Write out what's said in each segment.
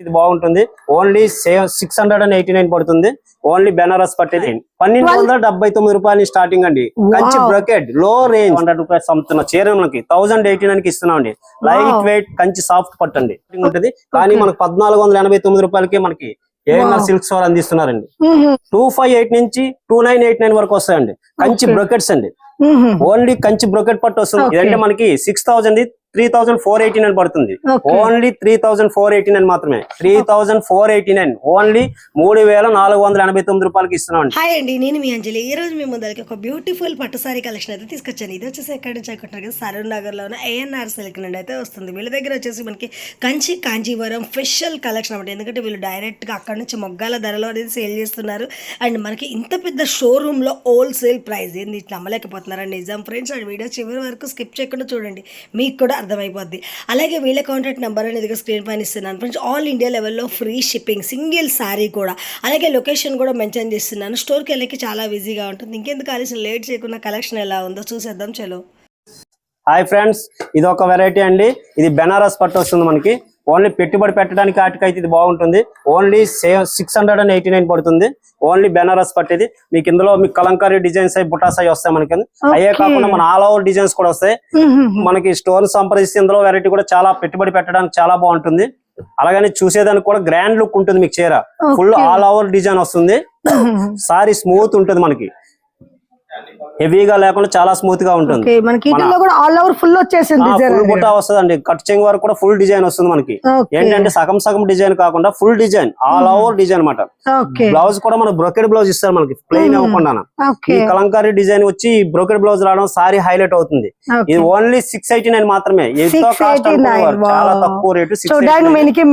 ఇది బాగుంటుంది. ఓన్లీ 689 పడుతుంది. ఓన్లీ బెనారస్ పట్టేది 1279 రూపాయలు స్టార్టింగ్ అండి. కంచి బ్రొకెట్ లో రేంజ్ 100 రూపాయలు అమ్ముతున్న చీర మనకి 1089 కి ఇస్తున్నాం అండి. లైట్ వెయిట్ కంచి సాఫ్ట్ పట్టండి ఉంటుంది. కానీ మనకు 1489 రూపాయలకి మనకి ఏఎన్ఆర్ సిల్క్స్ వారు అందిస్తున్నారండి. 258 నుంచి 2989 వరకు వస్తాయండి. కంచి బ్రొకెట్స్ అండి. ఓన్లీ కంచి బ్రొకెట్ పట్టు వస్తుంది. ఇదంటే మనకి 6000 3489 పడుతుంది. ఓన్లీ 3489 మాత్రమే. 3489 ఓన్లీ 3489 రూపాయలకి ఇస్తున్నాం. హాయ్ అండి, నేను మీ అంజలి. ఈ రోజు మీ ముందరికి ఒక బ్యూటిఫుల్ పట్టు సారీ కలెక్షన్ అయితే తీసుకొచ్చాను. ఇది వచ్చేసి ఎక్కడి నుంచి అనుకుంటున్నారు, సరూర్ నగర్ లో ఉన్న ఏఎన్ఆర్ సిల్క్ నుండి అయితే వస్తుంది. వీళ్ళ దగ్గర వచ్చేసి మనకి కంచి కాంజీవరం స్పెషల్ కలెక్షన్ అనమాట. ఎందుకంటే వీళ్ళు డైరెక్ట్ గా అక్కడ నుంచి మొగ్గాల ధరలో అనేది సేల్ చేస్తున్నారు. అండ్ మనకి ఇంత పెద్ద షోరూమ్ లో హోల్సేల్ ప్రైస్ ఏంది నమ్మలేకపోతున్నారండి. నిజం ఫ్రెండ్స్, అండ్ వీడియో చివరి వరకు స్కిప్ చేయకుండా చూడండి, మీకు కూడా అర్థమైపోద్ది. అలాగే వీళ్ళ కాంటాక్ట్ నెంబర్ అనేది స్క్రీన్ పైన ఇస్తున్నాను ఫ్రెండ్స్. ఆల్ ఇండియా లెవెల్లో ఫ్రీ షిప్పింగ్, సింగిల్ శారీ కూడా. అలాగే లొకేషన్ కూడా మెన్షన్ చేస్తున్నాను. స్టోర్కి వెళ్ళకి చాలా ఈజీగా ఉంటుంది. ఇంకెందుకు ఆలస్యం, లేట్ చేయకుండా కలెక్షన్ ఎలా ఉందో చూసేద్దాం. చలో. హాయ్ ఫ్రెండ్స్, ఇది ఒక వెరైటీ అండి. ఇది బెనారస్ పట్టు వస్తుంది మనకి. ఓన్లీ పెట్టుబడి పెట్టడానికి వాటికైతే ఇది బాగుంటుంది. ఓన్లీ 689 పడుతుంది. ఓన్లీ బెనారస్ పట్టేది. మీకు ఇందులో మీకు కలంకారీ డిజైన్స్ అయి బుటాస్ అయి వస్తాయి మనకి. అయ్యే కాకుండా మన ఆల్ ఓవర్ డిజైన్స్ కూడా వస్తాయి మనకి. స్టోర్ సంప్రదిస్తే ఇందులో వెరైటీ కూడా చాలా పెట్టుబడి పెట్టడానికి చాలా బాగుంటుంది. అలాగని చూసేదానికి కూడా గ్రాండ్ లుక్ ఉంటుంది. మీకు చీర ఫుల్ ఆల్ ఓవర్ డిజైన్ వస్తుంది. సారీ స్మూత్ ఉంటుంది మనకి, హెవీగా లేకుండా చాలా స్మూత్ గా ఉంటుంది. బుట్టా వస్తుంది అండి. కట్ చెంగ్ వరకు కూడా ఫుల్ డిజైన్ వస్తుంది మనకి. ఏంటంటే సగం సగం డిజైన్ కాకుండా full design, all over design అనమాట. బ్లౌజ్ కూడా మనకు బ్రోకెడ్ బ్లౌజ్ ఇస్తారు మనకి, ప్లెయిన్ అవ్వకుండా. ఈ కలంకారీ డిజైన్ వచ్చి బ్రోకెడ్ బ్లౌజ్ రావడం సారీ హైలైట్ అవుతుంది. ఇది ఓన్లీ 689 మాత్రమే. చాలా తక్కువ రేటు.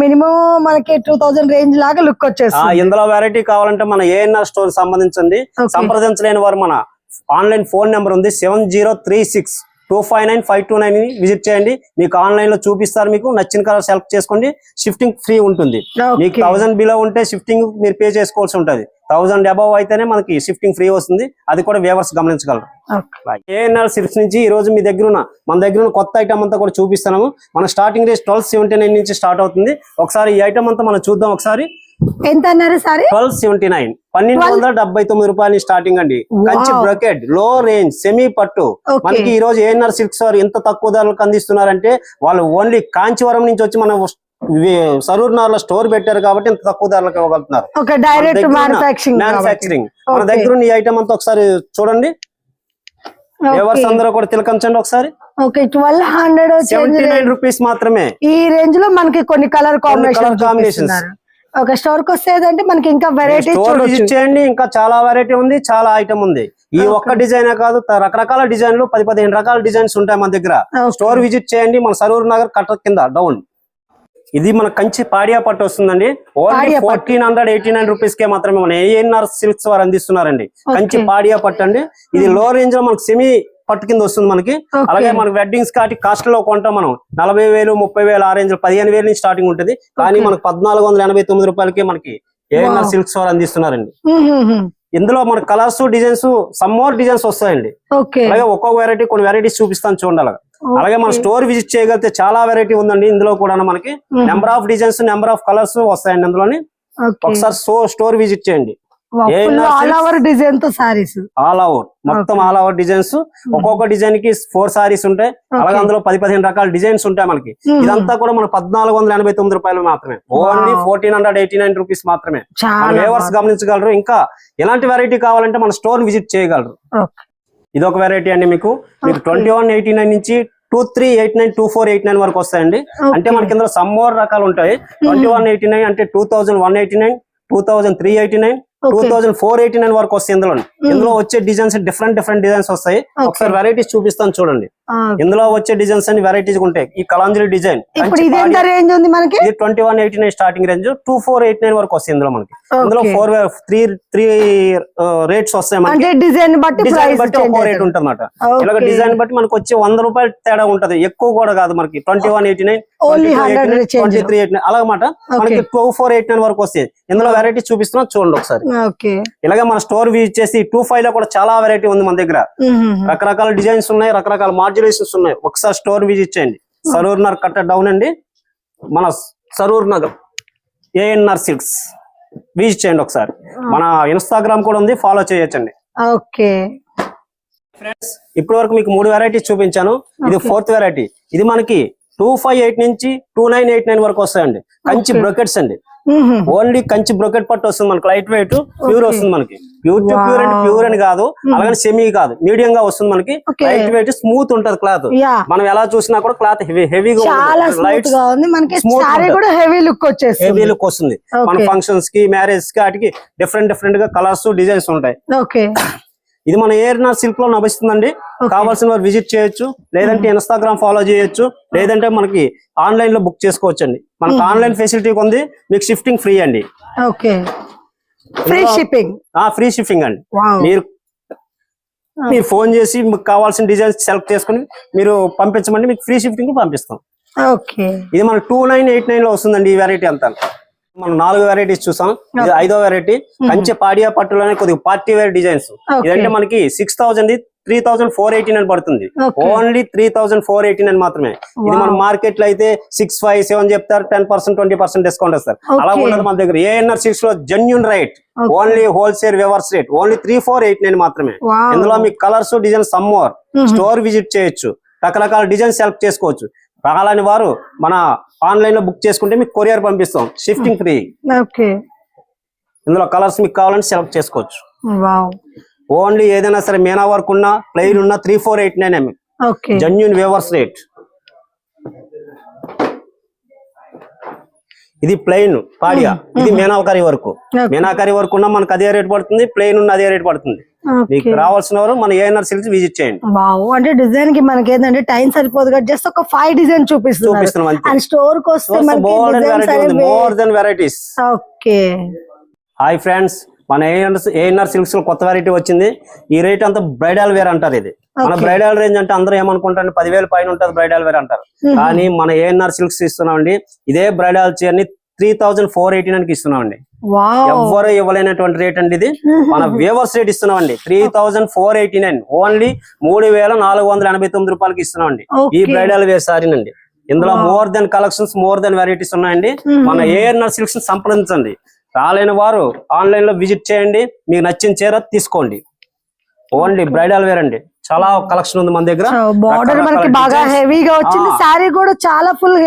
మినిమం మనకి 2000 రేంజ్ లాగా లుక్ వచ్చేస్తుంది. ఇందులో వెరైటీ కావాలంటే మన ఏఎన్ఆర్ స్టోర్ సంబంధించండి. సంప్రదించలేని వారు మన ఆన్లైన్ ఫోన్ నెంబర్ ఉంది 7036259529 విజిట్ చేయండి. మీకు ఆన్లైన్ లో చూపిస్తారు. మీకు నచ్చిన కలర్ సెలెక్ట్ చేసుకోండి. షిఫ్టింగ్ ఫ్రీ ఉంటుంది. మీకు 1000 బిలో ఉంటే షిఫ్టింగ్ మీరు పే చేసుకోవాల్సి ఉంటుంది. 1000 అబవ్ అయితేనే మనకి షిఫ్టింగ్ ఫ్రీ వస్తుంది. అది కూడా వ్యూవర్స్ గమనించగలరు. ఏఎన్ఆర్ సిల్క్స్ నుంచి ఈ రోజు మీ దగ్గర మన దగ్గర ఉన్న కొత్త ఐటమ్ అంతా కూడా చూపిస్తున్నాము. మన స్టార్టింగ్ రేట్ 1279 నుంచి స్టార్ట్ అవుతుంది. ఒకసారి ఈ ఐటమ్ అంతా మనం చూద్దాం. ఒకసారి ఎంత అన్నారు సారీ? 1279 1279 రూపాయలు స్టార్టింగ్ అండి. కంచి బ్రొకెట్ లో రేంజ్ సెమీ పట్టు మనకి ఈ రోజు ఏఎన్ఆర్ సిల్క్స్ వారు ఎంత తక్కువ ధరలకు అందిస్తున్నారంటే, వాళ్ళు ఓన్లీ కాంచీవరం నుంచి వచ్చి మన సరూర్ నగర్ లో స్టోర్ పెట్టారు కాబట్టి ఇంత తక్కువ ధరలకు ఇవ్వగలుగుతున్నారు. మ్యానుఫాక్చరింగ్ మన దగ్గర ఉన్న ఈ ఐటమ్ అంతా ఒకసారి చూడండి. ఎవరు అందరూ కూడా తిలకంచండి ఒకసారి. 1279 రూపీస్ మాత్రమే. ఈ రేంజ్ లో మనకి కొన్ని కలర్ కాంబినేషన్స్. ఒక స్టోర్ కి వస్తేదంటే మనకి ఇంకా వెరైటీ విజిట్ చేయండి. ఇంకా చాలా వెరైటీ ఉంది, చాలా ఐటమ్ ఉంది. ఈ ఒక్క డిజైన్ కాదు, రకరకాల డిజైన్లు 10-15 రకాల డిజైన్స్ ఉంటాయి మన దగ్గర. స్టోర్ విజిట్ చేయండి. మన సరూర్ నగర్ కట్ట కింద డౌన్. ఇది మన కంచి పాడియా పట్టు వస్తుందండి. ఓన్లీ 1489 రూపీస్ కే మాత్రమే మన ఏఎన్ఆర్ సిల్క్స్ వారు అందిస్తున్నారండి. కంచి పాడియా పట్టు అండి. ఇది లో రేంజ్ లో మనకి సెమీ పట్టు కింద వస్తుంది మనకి. అలాగే మనకి వెడ్డింగ్స్ కాటి కాస్ట్ లో కొంటాం మనం 40,000 30,000 ఆ రేంజ్ 15,000 నుంచి స్టార్టింగ్ ఉంటుంది. కానీ మనకు 1489 రూపాయలకి మనకి ఏఎన్ఆర్ సిల్క్స్ వారు అందిస్తున్నారండి. ఇందులో మన colours designs some more designs వస్తాయండి. అలాగే ఒక్కొక్క వెరైటీ కొన్ని వెరైటీస్ చూపిస్తాను చూడండి. అలాగే మన స్టోర్ విజిట్ చేయగలిగితే చాలా వెరైటీ ఉందండి. ఇందులో కూడా మనకి number of designs, number of colours వస్తాయండి ఇందులోని. ఒకసారి స్టోర్ విజిట్ చేయండి. ఆల్ ఓవర్ డిజైన్ తో సారీస్, ఆల్ ఓవర్ మొత్తం ఆల్ ఓవర్ డిజైన్స్. ఒక్కొక్క డిజైన్ కి 4 సారీస్ ఉంటాయి. అలాగే అందులో 10-15 రకాల డిజైన్స్ ఉంటాయి మనకి. ఇదంతా కూడా మన 1489 రూపాయలు మాత్రమే. ఓన్లీ 1489 రూపీస్ మాత్రమే. మన వ్యూవర్స్ గమనించగలరు. ఇంకా ఎలాంటి వెరైటీ కావాలంటే మన స్టోర్ విజిట్ చేయగలరు. ఇది ఒక వెరైటీ అండి. మీకు 2189 నుంచి 2389 2489 వరకు వస్తాయండి. అంటే మనకి ఇందులో సమ్ మోర్ రకాలు ఉంటాయి. 2189 అంటే 2189 2389 2489 వరకు వస్తాయి. ఇందులో వచ్చే డిజైన్స్ డిఫరెంట్ డిజైన్స్ వస్తాయి. ఒకసారి వెరైటీస్ చూపిస్తాను చూడండి. ఇందులో వచ్చే డిజైన్స్ అన్ని వెరైటీస్ ఉంటాయి. ఈ కలాంజలి డిజైన్ 2189 స్టార్టింగ్ రేంజ్ 2489 వరకు వస్తాయి. ఇందులో మనకి ఇందులో 3 రేట్స్ వస్తాయి మనకి. డిజైన్ బట్టి ఒక్కో రేట్ ఉంటుంది అన్నమాట. ఇలాగ డిజైన్ బట్టి మనకు వచ్చే 100 రూపాయలు తేడా ఉంటది. ఎక్కువ కూడా కాదు మనకి. 2189 2389 అలాగమాట మనకి 2489 వరకు వస్తాయి. ఇందులో వెరైటీస్ చూపిస్తున్నా చూడండి ఒకసారి. ఇలాగే మన స్టోర్ విజిట్ చేసి 25 లో కూడా చాలా వెరైటీ ఉంది మన దగ్గర. రకరకాల డిజైన్స్ ఉన్నాయి, రకరకాల మాడ్యులేషన్స్ ఉన్నాయి. ఒకసారి స్టోర్ విజిట్ చేయండి. సరూర్ నగర్ కట్ట డౌన్ అండి. మన సరూర్ నగర్ ఏఎన్ఆర్ సిల్క్స్ విజిట్ చేయండి ఒకసారి. మన ఇన్స్టాగ్రామ్ కూడా ఉంది, ఫాలో చేయొచ్చండి. ఓకే ఫ్రెండ్స్ ఇప్పటి వరకు మీకు 3 వెరైటీస్ చూపించాను. ఇది 4th వెరైటీ. ఇది మనకి 258 నుంచి 2989 వరకు వస్తాయండి. కంచి బ్రోకెట్స్ అండి. ఓన్లీ కంచి బ్రోకెట్ పట్టు వస్తుంది మనకి. లైట్ వెయిట్ ప్యూర్ వస్తుంది మనకి. ప్యూర్ టు ప్యూర్ అంటే ప్యూర్ అని కాదు, అలాగే సెమీ కాదు, మీడియం గా వస్తుంది మనకి. లైట్ వెయిట్ స్మూత్ ఉంటది క్లాత్. మనం ఎలా చూసినా కూడా క్లాత్ హెవీగా హెవీ లుక్ వస్తుంది. మన ఫంక్షన్స్ కి, మ్యారేజ్ కి, వాటికి డిఫరెంట్ గా కలర్స్, డిజైన్స్ ఉంటాయి. ఇది మన ఏఎన్ఆర్ సిల్క్ లో లభిస్తుందండి. కావాల్సిన వారు విజిట్ చేయొచ్చు, లేదంటే ఇన్స్టాగ్రామ్ ఫాలో చేయొచ్చు, లేదంటే మనకి ఆన్లైన్ లో బుక్ చేసుకోవచ్చు అండి. మనకి ఆన్లైన్ ఫెసిలిటీ ఉంది. మీకు షిఫ్టింగ్ ఫ్రీ అండి. ఫ్రీ షిప్పింగ్ అండి. మీరు ఫోన్ చేసి మీకు కావాల్సిన డిజైన్స్ సెలెక్ట్ చేసుకుని మీరు పంపించమండి, మీకు ఫ్రీ షిఫ్టింగ్ పంపిస్తాం. ఇది మన 2989 లో వస్తుందండి. ఈ వెరైటీ అంతా మనం 4 వెరైటీస్ చూసాం. ఇది 5వ వెరైటీ. కంచి పాడియా పట్టులోనే కొద్దిగా పార్టీ వేర్ డిజైన్స్. ఇదంటే మనకి 6000 3489 పడుతుంది. ఓన్లీ 3489 మాత్రమే. ఇది మన మార్కెట్ లో అయితే 657 చెప్తారు. 10% 20% డిస్కౌంట్ ఇస్తారు. అలా ఉండదు మన దగ్గర. ఏఎన్ఆర్ సిల్క్స్ లో genuine right, only wholesale వ్యవర్స్ rate, only 3489 మాత్రమే. ఇందులో మీకు colours, designs some more. Store visit చేయొచ్చు, రకరకాల డిజైన్స్ సెలెక్ట్ చేసుకోవచ్చు. రాలని వారు మన ఆన్లైన్ లో బుక్ చేసుకుంటే మీకు కొరియర్ పంపిస్తాం, షిఫ్టింగ్ ఫ్రీ. ఇందులో కలర్స్ మీకు కావాలంటే సెలెక్ట్ చేసుకోవచ్చు. ఓన్లీ ఏదైనా సరే మీనా వర్క్ ఉన్నా, ప్లెయిన్ ఉన్నా 3489 జెన్యూన్ వేవర్స్ రేట్. ఇది ప్లెయిన్ పాడియా, ఇది మీనాకరీ వర్క్. మీనాకరీ వర్క్ ఉన్నా మనకు అదే రేట్ పడుతుంది, ప్లెయిన్ ఉన్న అదే రేట్ పడుతుంది. మీకు రావాల్సిన వారు మన ఏఎన్ఆర్ సిల్క్స్ విజిట్ చేయండి. అంటే డిజైన్ కి మనకి ఏంటంటే టైం సరిపోదు కదా, జస్ట్ ఒక 5 డిజైన్ చూపిస్తున్నాం. స్టోర్ కి వస్తే more than varieties. Hi friends, మన ఏఎన్ఆర్ సిల్క్స్ లో కొత్త వెరైటీ వచ్చింది. ఈ రేట్ అంతా బ్రైడల్ వేర్ అంటారు. ఇది మన బ్రైడల్ రేంజ్ అంటే అందరూ ఏమనుకుంటారు 10,000 పైన ఉంటుంది బ్రైడల్ వేర్ అంటారు. కానీ మన ఏఎన్ఆర్ సిల్క్స్ ఇస్తున్నామండి. ఇదే బ్రైడల్ చైర్ ని 3489 కి ఇస్తున్నామండి. ఎవ్వరూ ఇవ్వలేనటువంటి రేట్ అండి ఇది. మన వేవర్స్ రేట్ ఇస్తున్నామండి 3489. ఓన్లీ 3489 రూపాయలకి ఇస్తున్నామండి ఈ బ్రైడల్ వేర్ సారీనండి. ఇందులో more than collections, more than varieties ఉన్నాయండి. మన ఏఎన్ఆర్ సిల్క్స్ సంప్రదించండి. రాలేని వారు ఆన్లైన్ లో విజిట్ చేయండి, మీకు నచ్చిన చీర తీసుకోండి. ఓన్లీ బ్రైడల్ వేర్ అండి. చాలా కలెక్షన్ ఉంది మన దగ్గర. బార్డర్ మనకి బాగా హెవీగా వచ్చింది. సారీ కూడా చాలా ఫుల్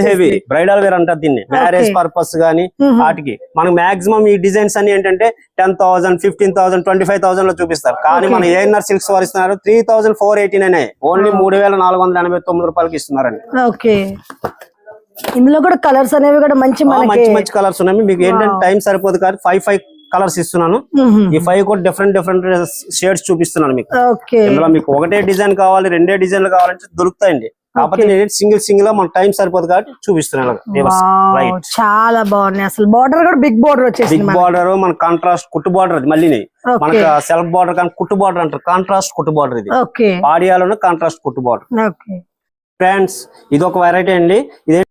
హెవీ బ్రైడల్ వేర్ అంటారు దీన్ని. మ్యారేజ్ పర్పస్ గానీ వాటికి మనకు మాక్సిమం ఈ డిజైన్స్ అన్ని ఏంటంటే 10,000, 15,000, 25,000 లో చూపిస్తారు. కానీ మన ఏఎన్ఆర్ సిల్క్స్ వారు ఇస్తున్నారు 3489. ఓన్లీ 3489 రూపాయలకి ఇస్తున్నారండి. ఇందులో కూడా కలర్స్ అనేవి కూడా మంచి మంచి కలర్స్ ఉన్నాయి. మీకు ఏంటంటే టైం సరిపోదు కానీ 5 కలర్స్ ఇస్తున్నాను. ఈ 5 కూడా డిఫరెంట్ షేడ్స్ చూపిస్తున్నాను మీకు. ఇందులో మీకు ఒకటే డిజైన్ కావాలి, 2 డిజైన్లు కావాలంటే దొరుకుతాయండి. కాకపోతే నేను సింగిల్ మనకు టైం సరిపోదు కాబట్టి చూపిస్తున్నాను. చాలా బాగున్నాయి. అసలు బార్డర్ కూడా బిగ్ బార్డర్ వచ్చేసి, బిగ్ బార్డర్ మన కాంట్రాస్ట్ కుట్టు బార్డర్. అది మళ్ళీ మనకు సెల్ఫ్ బార్డర్ కానీ కుట్టు బార్డర్ అంటారు. కాంట్రాస్ట్ కుట్టు బార్డర్ ఇది. ఆడియాలోనే కాంట్రాస్ట్ కుట్టు బార్డర్. ఫ్రెండ్స్ ఇది ఒక వెరైటీ అండి. ఇదే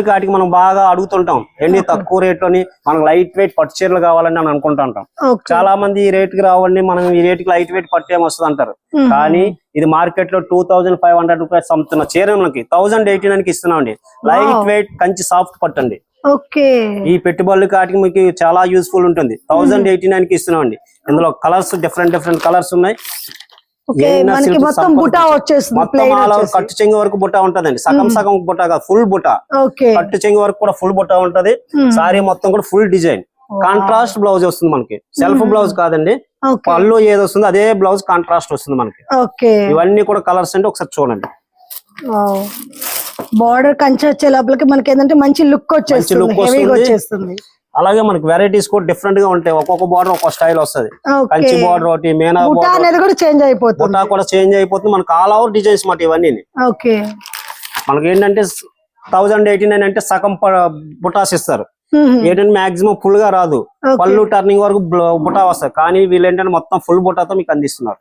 కాటికి మనం బాగా అడుగుతుంటాం ఏంటి తక్కువ రేట్ లోని మనకు లైట్ వెయిట్ పట్టు చీరలు కావాలని అని అనుకుంటుంటాం. చాలా మంది ఈ రేట్ కి రావండి, మనం ఈ రేట్ కి లైట్ వెయిట్ పట్టు ఏమొస్తుంది అంటారు. కానీ ఇది మార్కెట్ లో 2500 రూపాయలు అమ్ముతున్న చీర మనకి 1089 కి ఇస్తున్నాం అండి. లైట్ వెయిట్ కంచి సాఫ్ట్ పట్టు అండి. ఈ పెట్టుబడులు కాటికి మీకు చాలా యూస్ఫుల్ ఉంటుంది. 1089 కి ఇస్తున్నాం అండి. ఇందులో కలర్స్ డిఫరెంట్ కలర్స్ ఉన్నాయి. మొత్తం బుటా వచ్చేస్తుంది. కట్టు చెంగు వరకు బుటా ఉంటదండి. సగం బుటా కాదు, ఫుల్ బుటా. కట్టు చెంగు వరకు కూడా ఫుల్ బుటా ఉంటది. సారీ మొత్తం కూడా ఫుల్ డిజైన్. కాంట్రాస్ట్ బ్లౌజ్ వస్తుంది మనకి. సెల్ఫ్ బ్లౌజ్ కాదండి, పళ్ళు ఏది వస్తుంది అదే బ్లౌజ్ కాంట్రాస్ట్ వస్తుంది మనకి. ఇవన్నీ కూడా కలర్స్ అంటే ఒకసారి చూడండి. బార్డర్ కంచి వచ్చే లోపలికి మనకి ఏంటంటే మంచి లుక్ వచ్చేస్తుంది. అలాగే మనకి వెరైటీస్ కూడా డిఫరెంట్ గా ఉంటాయి. ఒక్కొక్క బార్డర్ ఒక్కొక్క స్టైల్ వస్తుంది. కంచి బార్డర్ ఒకటి, మీనా బార్డర్ కూడా చేంజ్ అయిపోతుంది. మనకి ఆల్ ఓవర్ డిజైన్స్ మాట ఇవన్నీ. మనకి ఏంటంటే 1089 అంటే సగం బుటాస్ ఇస్తారు. ఏంటంటే మాక్సిమం ఫుల్ గా రాదు, పళ్ళు టర్నింగ్ వరకు బుటా వస్తాయి. కానీ వీళ్ళు ఏంటంటే మొత్తం ఫుల్ బుటాతో మీకు అందిస్తున్నారు.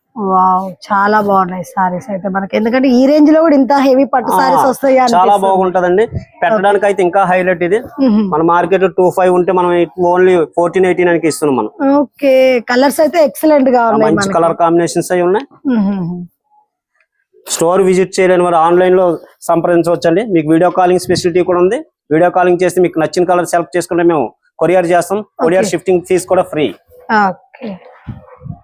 చాలా బాగున్నాయి సారీస్ అయితే మనకి. ఎందుకంటే ఈ రేంజ్ లో కూడా ఇంత హెవీ పట్టు సారీస్ వస్తాయి, చాలా బాగుంటదండి. పెట్టడానికి అయితే ఇంకా హైలైట్ ఇది. మన మార్కెట్ 25 ఉంటే మనం ఓన్లీ 1489 కి ఇస్తున్నాం మనం. కలర్స్ అయితే ఎక్సలెంట్ గా ఉన్నాయి, మంచి కలర్ కాంబినేషన్స్ అయి ఉన్నాయి. స్టోర్ విజిట్ చేయలేని వారు ఆన్లైన్ లో సంప్రదించవచ్చండి. మీకు వీడియో కాలింగ్ ఫెసిలిటీ కూడా ఉంది. వీడియో కాలింగ్ చేసి మీకు నచ్చిన కలర్ సెలెక్ట్ చేసుకుంటే మేము కొరియర్ చేస్తాం. కొరియర్ షిఫ్టింగ్ ఫీస్ కూడా ఫ్రీ. ఓకే.